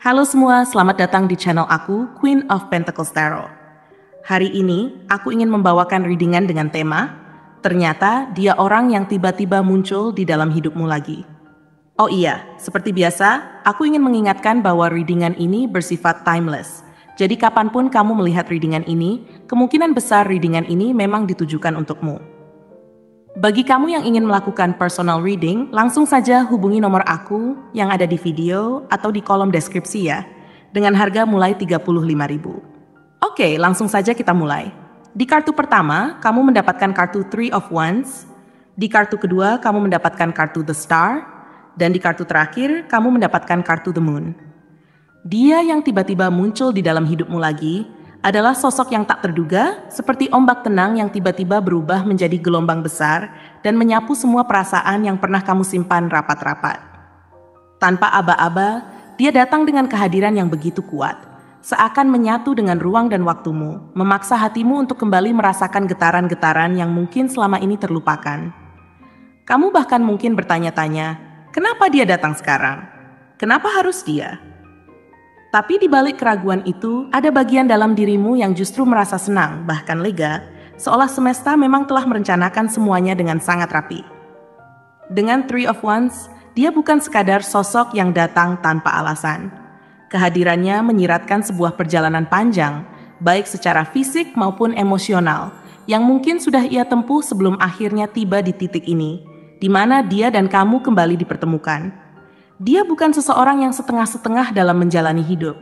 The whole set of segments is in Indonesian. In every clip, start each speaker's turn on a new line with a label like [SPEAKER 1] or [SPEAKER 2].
[SPEAKER 1] Halo semua, selamat datang di channel aku, Queen of Pentacles Tarot. Hari ini, aku ingin membawakan readingan dengan tema, ternyata dia orang yang tiba-tiba muncul di dalam hidupmu lagi. Oh iya, seperti biasa, aku ingin mengingatkan bahwa readingan ini bersifat timeless. Jadi kapanpun kamu melihat readingan ini, kemungkinan besar readingan ini memang ditujukan untukmu. Bagi kamu yang ingin melakukan personal reading, langsung saja hubungi nomor aku yang ada di video atau di kolom deskripsi ya, dengan harga mulai 35.000. Oke, langsung saja kita mulai. Di kartu pertama, kamu mendapatkan kartu Three of Wands. Di kartu kedua, kamu mendapatkan kartu The Star. Dan di kartu terakhir, kamu mendapatkan kartu The Moon. Dia yang tiba-tiba muncul di dalam hidupmu lagi adalah sosok yang tak terduga, seperti ombak tenang yang tiba-tiba berubah menjadi gelombang besar dan menyapu semua perasaan yang pernah kamu simpan rapat-rapat. Tanpa aba-aba, dia datang dengan kehadiran yang begitu kuat, seakan menyatu dengan ruang dan waktumu, memaksa hatimu untuk kembali merasakan getaran-getaran yang mungkin selama ini terlupakan. Kamu bahkan mungkin bertanya-tanya, kenapa dia datang sekarang? Kenapa harus dia? Tapi di balik keraguan itu, ada bagian dalam dirimu yang justru merasa senang, bahkan lega, seolah semesta memang telah merencanakan semuanya dengan sangat rapi. Dengan Three of Wands, dia bukan sekadar sosok yang datang tanpa alasan. Kehadirannya menyiratkan sebuah perjalanan panjang, baik secara fisik maupun emosional, yang mungkin sudah ia tempuh sebelum akhirnya tiba di titik ini, di mana dia dan kamu kembali dipertemukan. Dia bukan seseorang yang setengah-setengah dalam menjalani hidup.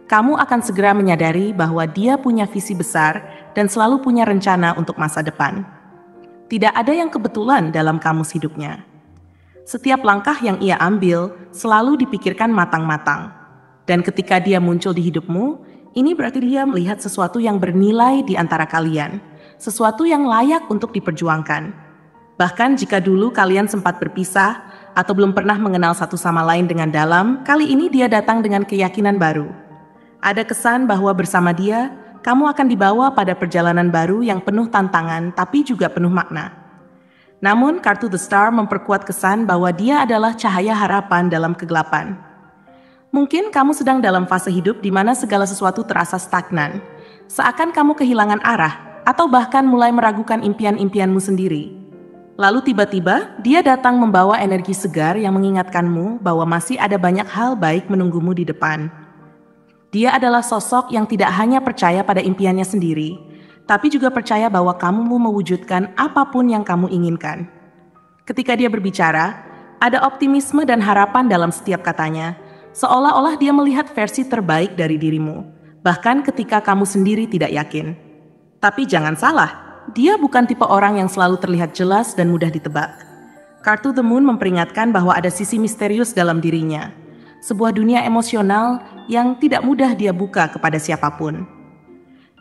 [SPEAKER 1] Kamu akan segera menyadari bahwa dia punya visi besar dan selalu punya rencana untuk masa depan. Tidak ada yang kebetulan dalam kamus hidupnya. Setiap langkah yang ia ambil selalu dipikirkan matang-matang. Dan ketika dia muncul di hidupmu, ini berarti dia melihat sesuatu yang bernilai di antara kalian, sesuatu yang layak untuk diperjuangkan. Bahkan jika dulu kalian sempat berpisah, atau belum pernah mengenal satu sama lain dengan dalam, kali ini dia datang dengan keyakinan baru. Ada kesan bahwa bersama dia, kamu akan dibawa pada perjalanan baru yang penuh tantangan tapi juga penuh makna. Namun, kartu The Star memperkuat kesan bahwa dia adalah cahaya harapan dalam kegelapan. Mungkin kamu sedang dalam fase hidup di mana segala sesuatu terasa stagnan, seakan kamu kehilangan arah, atau bahkan mulai meragukan impian-impianmu sendiri. Lalu tiba-tiba, dia datang membawa energi segar yang mengingatkanmu bahwa masih ada banyak hal baik menunggumu di depan. Dia adalah sosok yang tidak hanya percaya pada impiannya sendiri, tapi juga percaya bahwa kamu mau mewujudkan apapun yang kamu inginkan. Ketika dia berbicara, ada optimisme dan harapan dalam setiap katanya, seolah-olah dia melihat versi terbaik dari dirimu, bahkan ketika kamu sendiri tidak yakin. Tapi jangan salah, dia bukan tipe orang yang selalu terlihat jelas dan mudah ditebak. Kartu The Moon memperingatkan bahwa ada sisi misterius dalam dirinya, sebuah dunia emosional yang tidak mudah dia buka kepada siapapun.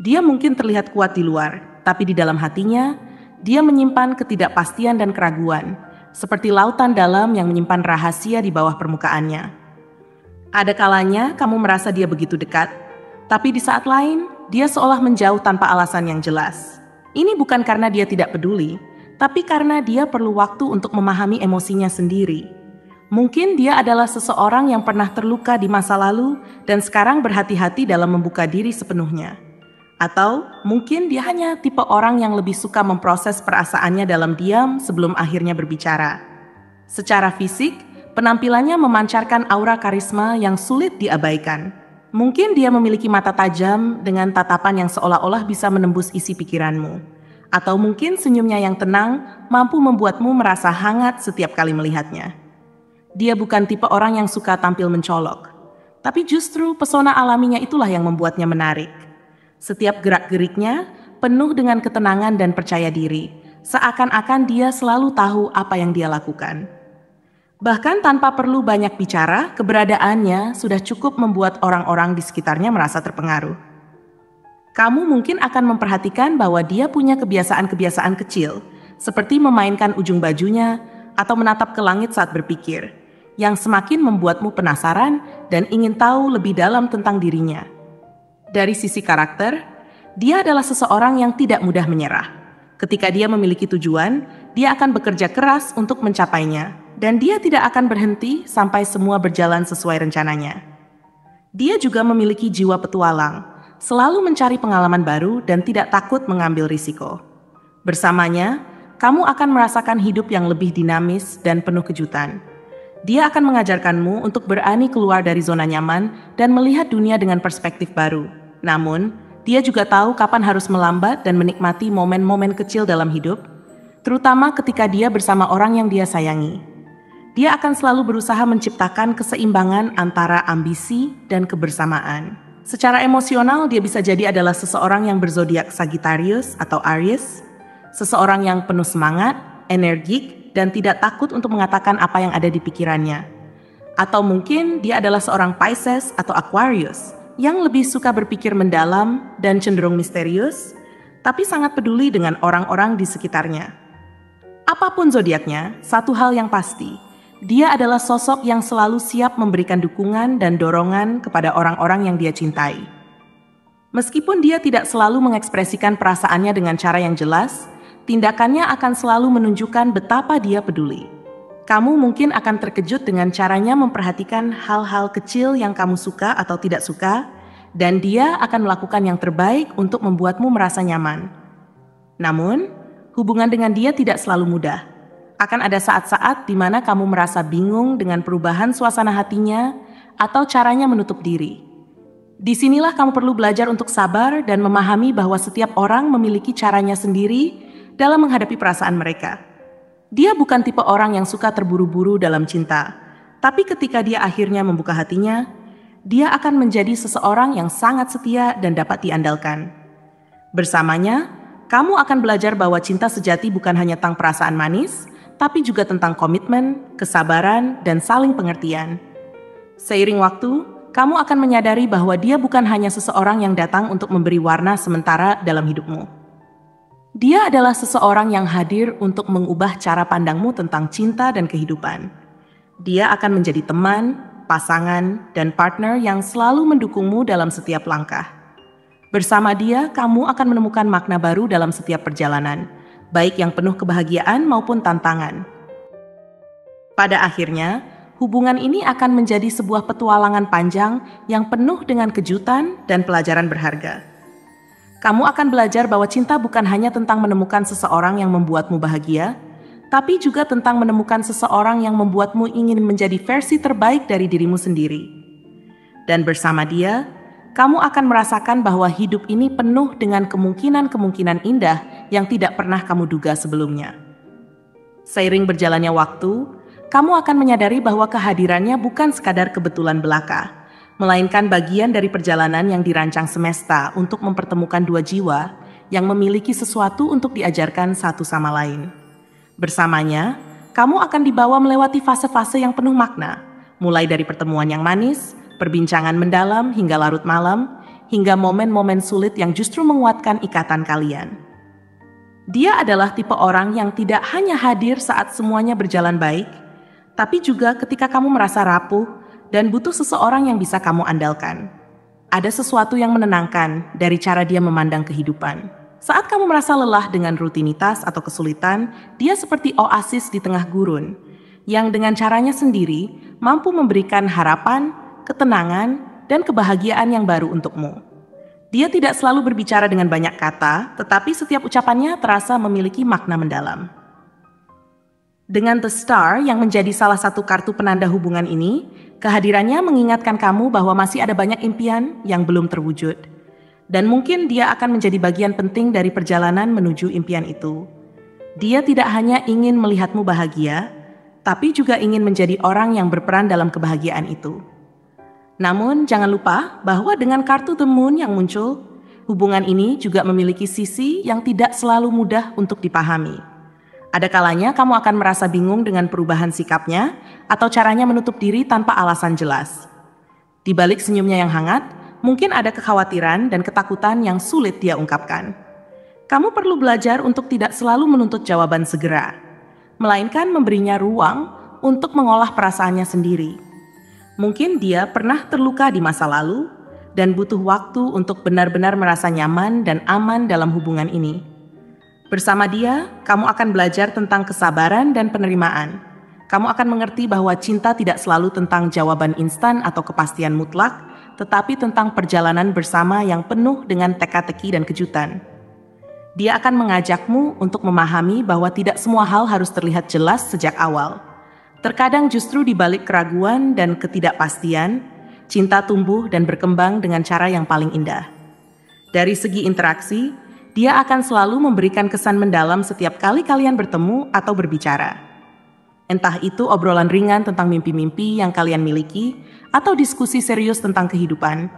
[SPEAKER 1] Dia mungkin terlihat kuat di luar, tapi di dalam hatinya, dia menyimpan ketidakpastian dan keraguan, seperti lautan dalam yang menyimpan rahasia di bawah permukaannya. Ada kalanya kamu merasa dia begitu dekat, tapi di saat lain, dia seolah menjauh tanpa alasan yang jelas. Ini bukan karena dia tidak peduli, tapi karena dia perlu waktu untuk memahami emosinya sendiri. Mungkin dia adalah seseorang yang pernah terluka di masa lalu dan sekarang berhati-hati dalam membuka diri sepenuhnya. Atau mungkin dia hanya tipe orang yang lebih suka memproses perasaannya dalam diam sebelum akhirnya berbicara. Secara fisik, penampilannya memancarkan aura karisma yang sulit diabaikan. Mungkin dia memiliki mata tajam dengan tatapan yang seolah-olah bisa menembus isi pikiranmu. Atau mungkin senyumnya yang tenang mampu membuatmu merasa hangat setiap kali melihatnya. Dia bukan tipe orang yang suka tampil mencolok, tapi justru pesona alaminya itulah yang membuatnya menarik. Setiap gerak-geriknya penuh dengan ketenangan dan percaya diri, seakan-akan dia selalu tahu apa yang dia lakukan. Bahkan tanpa perlu banyak bicara, keberadaannya sudah cukup membuat orang-orang di sekitarnya merasa terpengaruh. Kamu mungkin akan memperhatikan bahwa dia punya kebiasaan-kebiasaan kecil, seperti memainkan ujung bajunya atau menatap ke langit saat berpikir, yang semakin membuatmu penasaran dan ingin tahu lebih dalam tentang dirinya. Dari sisi karakter, dia adalah seseorang yang tidak mudah menyerah. Ketika dia memiliki tujuan, dia akan bekerja keras untuk mencapainya. Dan dia tidak akan berhenti sampai semua berjalan sesuai rencananya. Dia juga memiliki jiwa petualang, selalu mencari pengalaman baru dan tidak takut mengambil risiko. Bersamanya, kamu akan merasakan hidup yang lebih dinamis dan penuh kejutan. Dia akan mengajarkanmu untuk berani keluar dari zona nyaman dan melihat dunia dengan perspektif baru. Namun, dia juga tahu kapan harus melambat dan menikmati momen-momen kecil dalam hidup, terutama ketika dia bersama orang yang dia sayangi. Dia akan selalu berusaha menciptakan keseimbangan antara ambisi dan kebersamaan. Secara emosional, dia bisa jadi adalah seseorang yang berzodiak Sagittarius atau Aries, seseorang yang penuh semangat, energik, dan tidak takut untuk mengatakan apa yang ada di pikirannya. Atau mungkin dia adalah seorang Pisces atau Aquarius, yang lebih suka berpikir mendalam dan cenderung misterius, tapi sangat peduli dengan orang-orang di sekitarnya. Apapun zodiaknya, satu hal yang pasti, dia adalah sosok yang selalu siap memberikan dukungan dan dorongan kepada orang-orang yang dia cintai. Meskipun dia tidak selalu mengekspresikan perasaannya dengan cara yang jelas, tindakannya akan selalu menunjukkan betapa dia peduli. Kamu mungkin akan terkejut dengan caranya memperhatikan hal-hal kecil yang kamu suka atau tidak suka, dan dia akan melakukan yang terbaik untuk membuatmu merasa nyaman. Namun, hubungan dengan dia tidak selalu mudah. Akan ada saat-saat di mana kamu merasa bingung dengan perubahan suasana hatinya atau caranya menutup diri. Disinilah kamu perlu belajar untuk sabar dan memahami bahwa setiap orang memiliki caranya sendiri dalam menghadapi perasaan mereka. Dia bukan tipe orang yang suka terburu-buru dalam cinta, tapi ketika dia akhirnya membuka hatinya, dia akan menjadi seseorang yang sangat setia dan dapat diandalkan. Bersamanya, kamu akan belajar bahwa cinta sejati bukan hanya tentang perasaan manis, tapi juga tentang komitmen, kesabaran, dan saling pengertian. Seiring waktu, kamu akan menyadari bahwa dia bukan hanya seseorang yang datang untuk memberi warna sementara dalam hidupmu. Dia adalah seseorang yang hadir untuk mengubah cara pandangmu tentang cinta dan kehidupan. Dia akan menjadi teman, pasangan, dan partner yang selalu mendukungmu dalam setiap langkah. Bersama dia, kamu akan menemukan makna baru dalam setiap perjalanan, baik yang penuh kebahagiaan maupun tantangan. Pada akhirnya, hubungan ini akan menjadi sebuah petualangan panjang yang penuh dengan kejutan dan pelajaran berharga. Kamu akan belajar bahwa cinta bukan hanya tentang menemukan seseorang yang membuatmu bahagia, tapi juga tentang menemukan seseorang yang membuatmu ingin menjadi versi terbaik dari dirimu sendiri. Dan bersama dia, kamu akan merasakan bahwa hidup ini penuh dengan kemungkinan-kemungkinan indah yang tidak pernah kamu duga sebelumnya. Seiring berjalannya waktu, kamu akan menyadari bahwa kehadirannya bukan sekadar kebetulan belaka, melainkan bagian dari perjalanan yang dirancang semesta untuk mempertemukan dua jiwa yang memiliki sesuatu untuk diajarkan satu sama lain. Bersamanya, kamu akan dibawa melewati fase-fase yang penuh makna, mulai dari pertemuan yang manis, perbincangan mendalam hingga larut malam, hingga momen-momen sulit yang justru menguatkan ikatan kalian. Dia adalah tipe orang yang tidak hanya hadir saat semuanya berjalan baik, tapi juga ketika kamu merasa rapuh dan butuh seseorang yang bisa kamu andalkan. Ada sesuatu yang menenangkan dari cara dia memandang kehidupan. Saat kamu merasa lelah dengan rutinitas atau kesulitan, dia seperti oasis di tengah gurun, yang dengan caranya sendiri mampu memberikan harapan, ketenangan, dan kebahagiaan yang baru untukmu. Dia tidak selalu berbicara dengan banyak kata, tetapi setiap ucapannya terasa memiliki makna mendalam. Dengan The Star yang menjadi salah satu kartu penanda hubungan ini, kehadirannya mengingatkan kamu bahwa masih ada banyak impian yang belum terwujud. Dan mungkin dia akan menjadi bagian penting dari perjalanan menuju impian itu. Dia tidak hanya ingin melihatmu bahagia, tapi juga ingin menjadi orang yang berperan dalam kebahagiaan itu. Namun jangan lupa bahwa dengan kartu The Moon yang muncul, hubungan ini juga memiliki sisi yang tidak selalu mudah untuk dipahami. Ada kalanya kamu akan merasa bingung dengan perubahan sikapnya atau caranya menutup diri tanpa alasan jelas. Di balik senyumnya yang hangat, mungkin ada kekhawatiran dan ketakutan yang sulit dia ungkapkan. Kamu perlu belajar untuk tidak selalu menuntut jawaban segera, melainkan memberinya ruang untuk mengolah perasaannya sendiri. Mungkin dia pernah terluka di masa lalu dan butuh waktu untuk benar-benar merasa nyaman dan aman dalam hubungan ini. Bersama dia, kamu akan belajar tentang kesabaran dan penerimaan. Kamu akan mengerti bahwa cinta tidak selalu tentang jawaban instan atau kepastian mutlak, tetapi tentang perjalanan bersama yang penuh dengan teka-teki dan kejutan. Dia akan mengajakmu untuk memahami bahwa tidak semua hal harus terlihat jelas sejak awal. Terkadang justru di balik keraguan dan ketidakpastian, cinta tumbuh dan berkembang dengan cara yang paling indah. Dari segi interaksi, dia akan selalu memberikan kesan mendalam setiap kali kalian bertemu atau berbicara. Entah itu obrolan ringan tentang mimpi-mimpi yang kalian miliki, atau diskusi serius tentang kehidupan,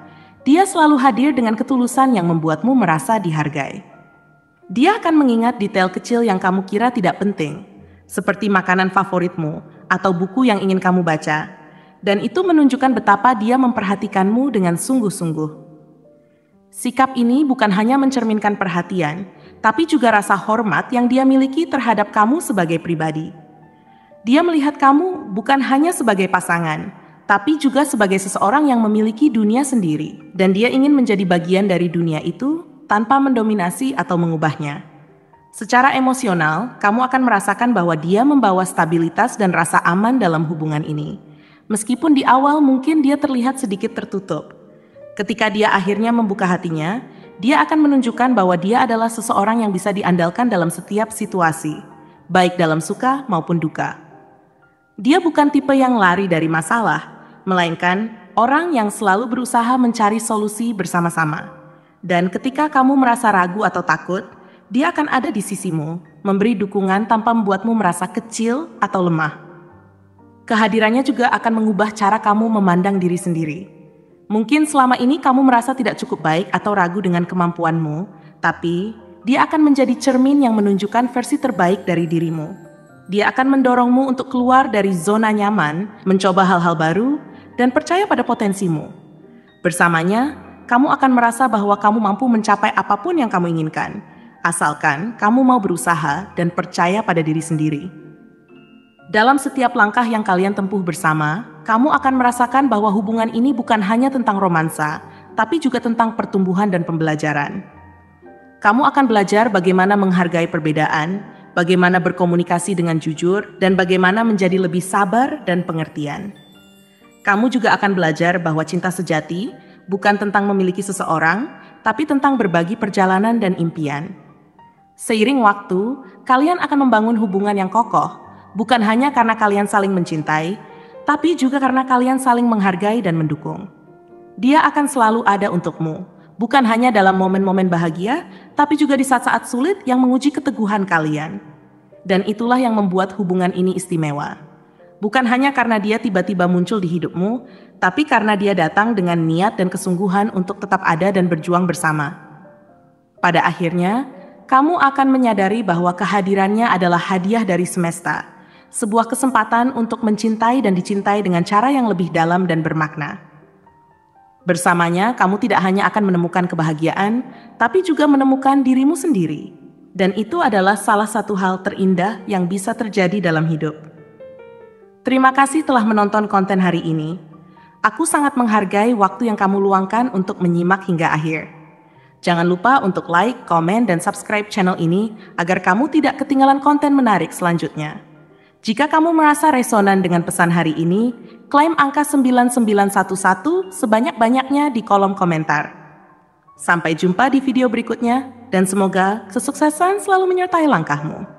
[SPEAKER 1] dia selalu hadir dengan ketulusan yang membuatmu merasa dihargai. Dia akan mengingat detail kecil yang kamu kira tidak penting, seperti makanan favoritmu atau buku yang ingin kamu baca, dan itu menunjukkan betapa dia memperhatikanmu dengan sungguh-sungguh. Sikap ini bukan hanya mencerminkan perhatian, tapi juga rasa hormat yang dia miliki terhadap kamu sebagai pribadi. Dia melihat kamu bukan hanya sebagai pasangan, tapi juga sebagai seseorang yang memiliki dunia sendiri, dan dia ingin menjadi bagian dari dunia itu tanpa mendominasi atau mengubahnya. Secara emosional, kamu akan merasakan bahwa dia membawa stabilitas dan rasa aman dalam hubungan ini. Meskipun di awal mungkin dia terlihat sedikit tertutup. Ketika dia akhirnya membuka hatinya, dia akan menunjukkan bahwa dia adalah seseorang yang bisa diandalkan dalam setiap situasi, baik dalam suka maupun duka. Dia bukan tipe yang lari dari masalah, melainkan orang yang selalu berusaha mencari solusi bersama-sama. Dan ketika kamu merasa ragu atau takut, dia akan ada di sisimu, memberi dukungan tanpa membuatmu merasa kecil atau lemah. Kehadirannya juga akan mengubah cara kamu memandang diri sendiri. Mungkin selama ini kamu merasa tidak cukup baik atau ragu dengan kemampuanmu, tapi dia akan menjadi cermin yang menunjukkan versi terbaik dari dirimu. Dia akan mendorongmu untuk keluar dari zona nyaman, mencoba hal-hal baru, dan percaya pada potensimu. Bersamanya, kamu akan merasa bahwa kamu mampu mencapai apapun yang kamu inginkan, asalkan kamu mau berusaha dan percaya pada diri sendiri. Dalam setiap langkah yang kalian tempuh bersama, kamu akan merasakan bahwa hubungan ini bukan hanya tentang romansa, tapi juga tentang pertumbuhan dan pembelajaran. Kamu akan belajar bagaimana menghargai perbedaan, bagaimana berkomunikasi dengan jujur, dan bagaimana menjadi lebih sabar dan pengertian. Kamu juga akan belajar bahwa cinta sejati bukan tentang memiliki seseorang, tapi tentang berbagi perjalanan dan impian. Seiring waktu, kalian akan membangun hubungan yang kokoh, bukan hanya karena kalian saling mencintai, tapi juga karena kalian saling menghargai dan mendukung. Dia akan selalu ada untukmu, bukan hanya dalam momen-momen bahagia, tapi juga di saat-saat sulit yang menguji keteguhan kalian. Dan itulah yang membuat hubungan ini istimewa. Bukan hanya karena dia tiba-tiba muncul di hidupmu, tapi karena dia datang dengan niat dan kesungguhan untuk tetap ada dan berjuang bersama. Pada akhirnya, kamu akan menyadari bahwa kehadirannya adalah hadiah dari semesta, sebuah kesempatan untuk mencintai dan dicintai dengan cara yang lebih dalam dan bermakna. Bersamanya, kamu tidak hanya akan menemukan kebahagiaan, tapi juga menemukan dirimu sendiri. Dan itu adalah salah satu hal terindah yang bisa terjadi dalam hidup. Terima kasih telah menonton konten hari ini. Aku sangat menghargai waktu yang kamu luangkan untuk menyimak hingga akhir. Jangan lupa untuk like, komen, dan subscribe channel ini agar kamu tidak ketinggalan konten menarik selanjutnya. Jika kamu merasa resonan dengan pesan hari ini, klaim angka 9911 sebanyak-banyaknya di kolom komentar. Sampai jumpa di video berikutnya, dan semoga kesuksesan selalu menyertai langkahmu.